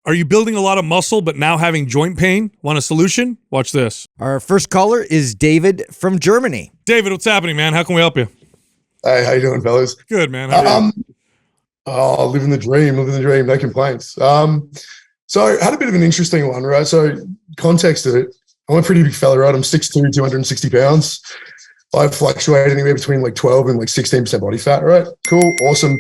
Are you building a lot of muscle but now having joint pain? Want a solution? Watch this. Our first caller is David from Germany. David, what's happening, man? How can we help you? Hey, how you doing, fellas? Good, man. How are you? Living the dream, no complaints. So I had a bit of an interesting one, right? So context of it, I'm a pretty big fella, right? I'm 6'2", 260 pounds. I fluctuate anywhere between like 12 and like 16% body fat, right? Cool, awesome.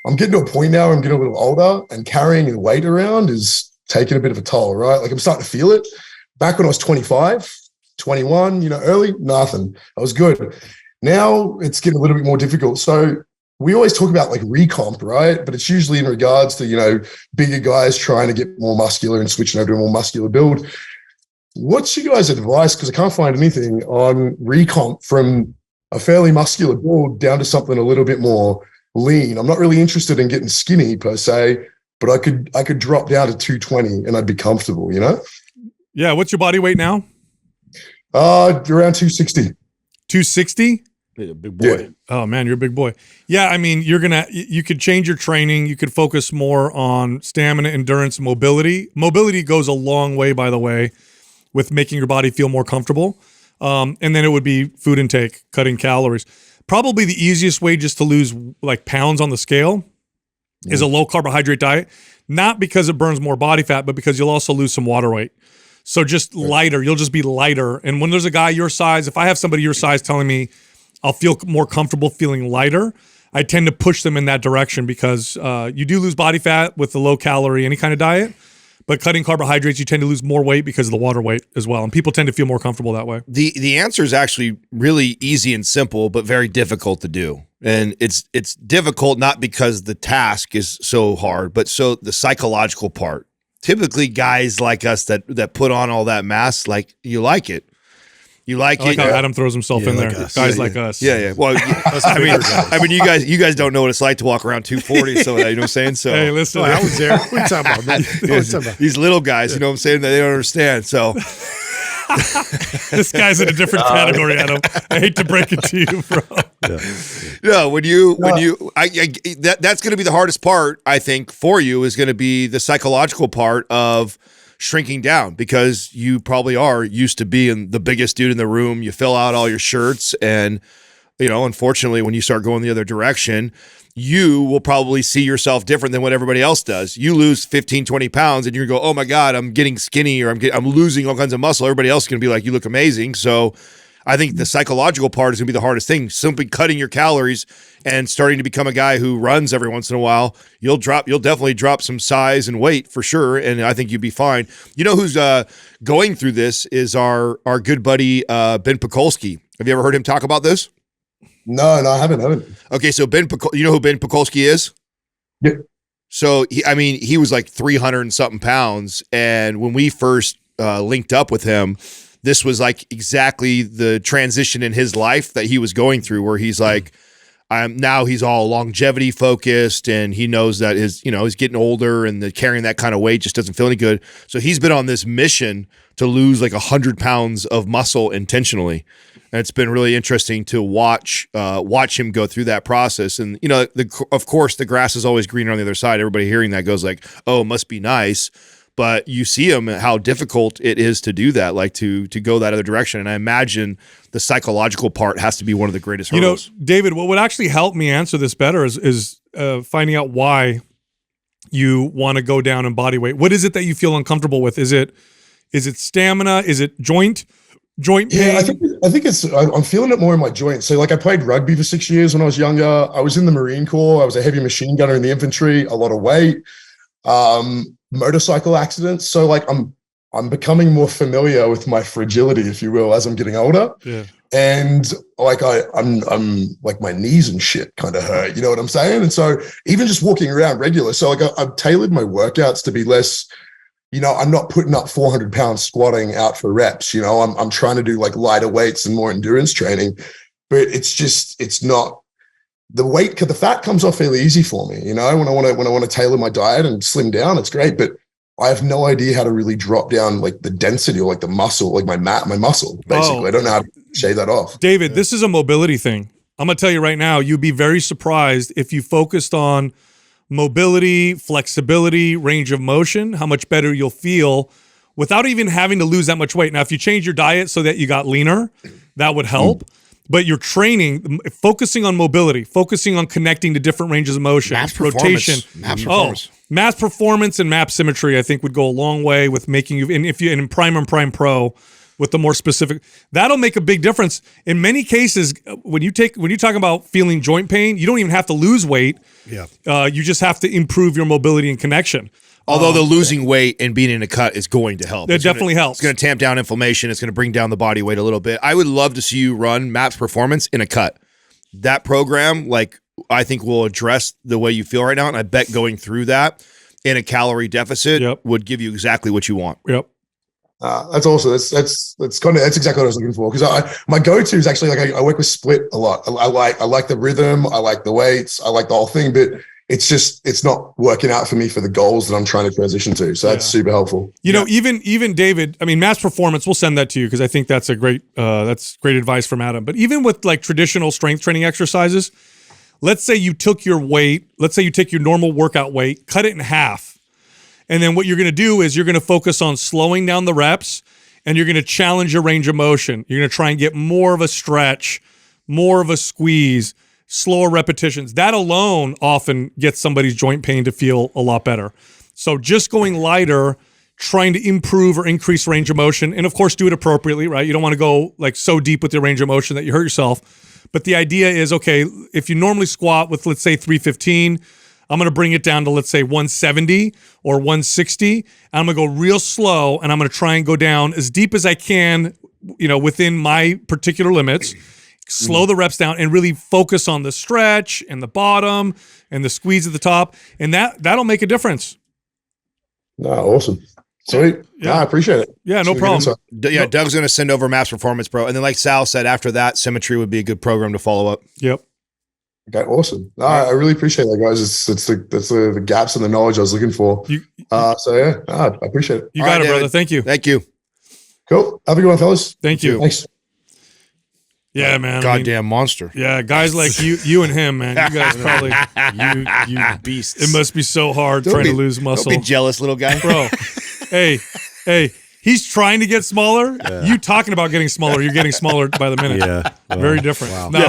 I'm getting to a point now where I'm getting a little older and carrying the weight around is taking a bit of a toll, right? Like I'm starting to feel it. Back when I was 25, 21, early, nothing. I was good. Now it's getting a little bit more difficult. So we always talk about like recomp, right? But it's usually in regards to, bigger guys trying to get more muscular and switching over to a more muscular build. What's your guys' advice? Because I can't find anything on recomp from a fairly muscular build down to something a little bit more lean. I'm not really interested in getting skinny per se, but I could drop down to 220 and I'd be comfortable, Yeah, what's your body weight now? Around 260. 260? Big boy. Yeah. Oh man, you're a big boy. Yeah, I mean, you could change your training. You could focus more on stamina, endurance, mobility. Mobility goes a long way, by the way, with making your body feel more comfortable. And then it would be food intake, cutting calories. Probably the easiest way just to lose like pounds on the scale is a low carbohydrate diet. Not because it burns more body fat, but because you'll also lose some water weight. So just lighter, you'll just be lighter. And when there's a guy your size, if I have somebody your size telling me I'll feel more comfortable feeling lighter, I tend to push them in that direction because you do lose body fat with the low calorie, any kind of diet. But cutting carbohydrates, you tend to lose more weight because of the water weight as well. And people tend to feel more comfortable that way. The answer is actually really easy and simple, but very difficult to do. And it's difficult not because the task is so hard, but so the psychological part. Typically, guys like us that put on all that mass, like you like it. You like I like it. how Adam throws himself in like there. us. Guys like us. Yeah. Well, I mean, you guys don't know what it's like to walk around 240. So you know what I'm saying. So Hey, listen. I was there. What are you talking about, man? What are you talking about? these little guys, you know what I'm saying, that they don't understand. So This guy's in a different category, Adam. I hate to break it to you, bro. That's going to be the hardest part, I think, for you is going to be the psychological part of shrinking down because you probably are used to being the biggest dude in the room. You fill out all your shirts and, unfortunately, when you start going the other direction, you will probably see yourself different than what everybody else does. You lose 15, 20 pounds and you go, oh my God, I'm getting skinny or I'm losing all kinds of muscle. Everybody else is going to be like, you look amazing. So I think the psychological part is going to be the hardest thing. Simply cutting your calories and starting to become a guy who runs every once in a while. You'll definitely drop some size and weight for sure, and I think you'll be fine. You know who's going through this is our good buddy Ben Pakulski. Have you ever heard him talk about this? No, I haven't. Okay, so you know who Ben Pakulski is? Yeah. So he was like 300 and something pounds, and when we first linked up with him, this was like exactly the transition in his life that he was going through, where he's like, now he's all longevity focused, and he knows that he's getting older, and carrying that kind of weight just doesn't feel any good. So he's been on this mission to lose like 100 pounds of muscle intentionally, and it's been really interesting to watch him go through that process. And of course, the grass is always greener on the other side. Everybody hearing that goes like, "Oh, it must be nice." But you see him how difficult it is to do that, like to go that other direction. And I imagine the psychological part has to be one of the greatest hurdles. David, what would actually help me answer this better is finding out why you want to go down in body weight. What is it that you feel uncomfortable with? Is it stamina? Is it joint pain? Yeah, I think I'm feeling it more in my joints. So like I played rugby for 6 years when I was younger. I was in the Marine Corps. I was a heavy machine gunner in the infantry, a lot of weight. Motorcycle accidents. So like I'm becoming more familiar with my fragility, if you will, as I'm getting older. Yeah. And like I'm like my knees and shit kind of hurt. You know what I'm saying? And so even just walking around regular. So like I've tailored my workouts to be less, I'm not putting up 400 pounds squatting out for reps. I'm trying to do like lighter weights and more endurance training, but it's not. The fat comes off fairly easy for me, when I want to tailor my diet and slim down, it's great, but I have no idea how to really drop down like the density or like the muscle, like my muscle, basically. I don't know how to shave that off. David, This is a mobility thing. I'm going to tell you right now, you'd be very surprised if you focused on mobility, flexibility, range of motion, how much better you'll feel without even having to lose that much weight. Now, if you change your diet so that you got leaner, that would help. But you're training, focusing on mobility, focusing on connecting to different ranges of motion, rotation. Mass performance and map symmetry, I think, would go a long way with making you, and if you in Prime and Prime Pro, with the more specific, that'll make a big difference. In many cases, when you talk about feeling joint pain, you don't even have to lose weight. Yeah, you just have to improve your mobility and connection. Although the losing weight and being in a cut is going to help. It definitely helps. It's going to tamp down inflammation. It's going to bring down the body weight a little bit. I would love to see you run MAPS Performance in a cut. That program, like, I think will address the way you feel right now. And I bet going through that in a calorie deficit would give you exactly what you want. Yep. That's awesome. That's exactly what I was looking for. Because my go-to is actually like I work with split a lot. I like the rhythm. I like the weights. I like the whole thing, but it's not working out for me for the goals that I'm trying to transition to. So that's super helpful. You know, even David, I mean, MAPS Performance, we'll send that to you because I think that's a great advice from Adam. But even with like traditional strength training exercises, let's say you took your weight, let's say you take your normal workout weight, cut it in half. And then what you're going to do is you're going to focus on slowing down the reps and you're going to challenge your range of motion. You're going to try and get more of a stretch, more of a squeeze, slower repetitions. That alone often gets somebody's joint pain to feel a lot better. So just going lighter, trying to improve or increase range of motion, and of course do it appropriately, right? You don't want to go like so deep with your range of motion that you hurt yourself. But the idea is, okay, if you normally squat with, let's say 315, I'm going to bring it down to, let's say 170 or 160. And I'm going to go real slow and I'm going to try and go down as deep as I can, you know, within my particular limits. Slow the reps down and really focus on the stretch and the bottom and the squeeze at the top. And that'll make a difference. No, awesome. Sweet. Yeah, I appreciate it. Yeah, no problem. Yeah, Doug's going to send over MAPS Performance Pro. And then like Sal said, after that, Symmetry would be a good program to follow up. Yep. Okay, awesome. No, I really appreciate that, guys. It's the gaps in the knowledge I was looking for. So yeah, I appreciate it. You got it, brother. Thank you. Thank you. Cool. Have a good one, fellas. Thank you. Thanks. Yeah, man. Goddamn monster. Yeah, guys like you and him, man. You guys probably you beasts. It must be so hard trying to lose muscle. Don't be jealous, little guy. Bro. Hey. He's trying to get smaller. Yeah. You talking about getting smaller. You're getting smaller by the minute. Yeah. Well, very different. Wow. No,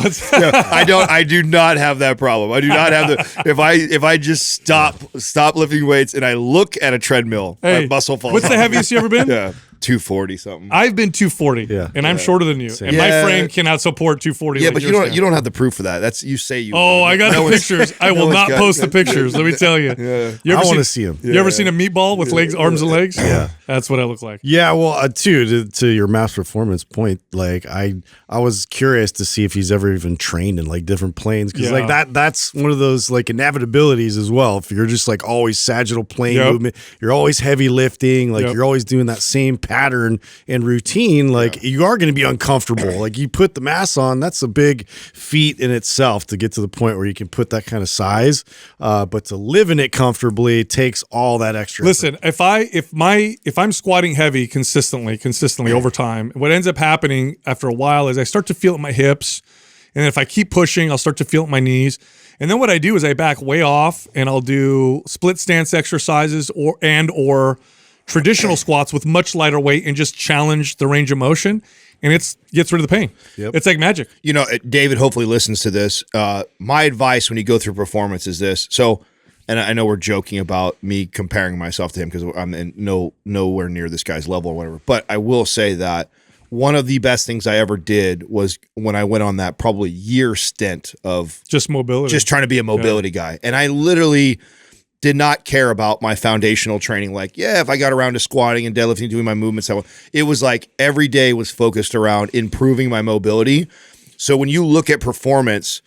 I do not have that problem. I do not have the if I just stop lifting weights and I look at a treadmill, my muscle falls What's off. the heaviest you ever been? Yeah. 240 something. I've been 240. Yeah. And I'm shorter than you. Same. And my frame cannot support 240. Yeah, like but you don't have the proof for that. That's you say you. Oh, I got the pictures. I will not post the pictures. Let me tell you. Yeah. I want to see them. You ever seen a meatball with legs, arms and legs? Yeah. That's what I look like. Yeah, well, to your MAPS Performance point, like I was curious to see if he's ever even trained in like different planes because like that's one of those like inevitabilities as well. If you're just like always sagittal plane movement, you're always heavy lifting, like you're always doing that same pattern and routine, like you are going to be uncomfortable. Like you put the mass on, that's a big feat in itself to get to the point where you can put that kind of size. But to live in it comfortably takes all that extra. Listen, if I'm squatting heavy consistently over time, what ends up happening after a while is I start to feel it in my hips. And if I keep pushing, I'll start to feel it in my knees. And then what I do is I back way off and I'll do split stance exercises or traditional squats with much lighter weight and just challenge the range of motion. And it gets rid of the pain. Yep. It's like magic. You know, David hopefully listens to this. My advice when you go through performance is this. So, and I know we're joking about me comparing myself to him because I'm nowhere near this guy's level or whatever. But I will say that one of the best things I ever did was when I went on that probably year stint of just mobility, just trying to be a mobility guy. And I literally did not care about my foundational training. Like, if I got around to squatting and deadlifting, doing my movements, it was like every day was focused around improving my mobility. So when you look at performance,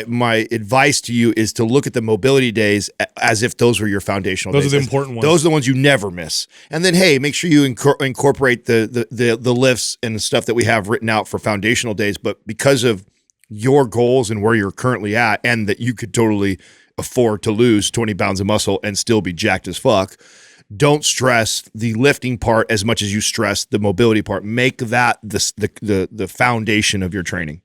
my advice to you is to look at the mobility days as if those were your foundational days. Those are the important ones. Those are the ones you never miss. And then, hey, make sure you incorporate the lifts and stuff that we have written out for foundational days. But because of your goals and where you're currently at, and that you could totally afford to lose 20 pounds of muscle and still be jacked as fuck, don't stress the lifting part as much as you stress the mobility part. Make that the foundation of your training.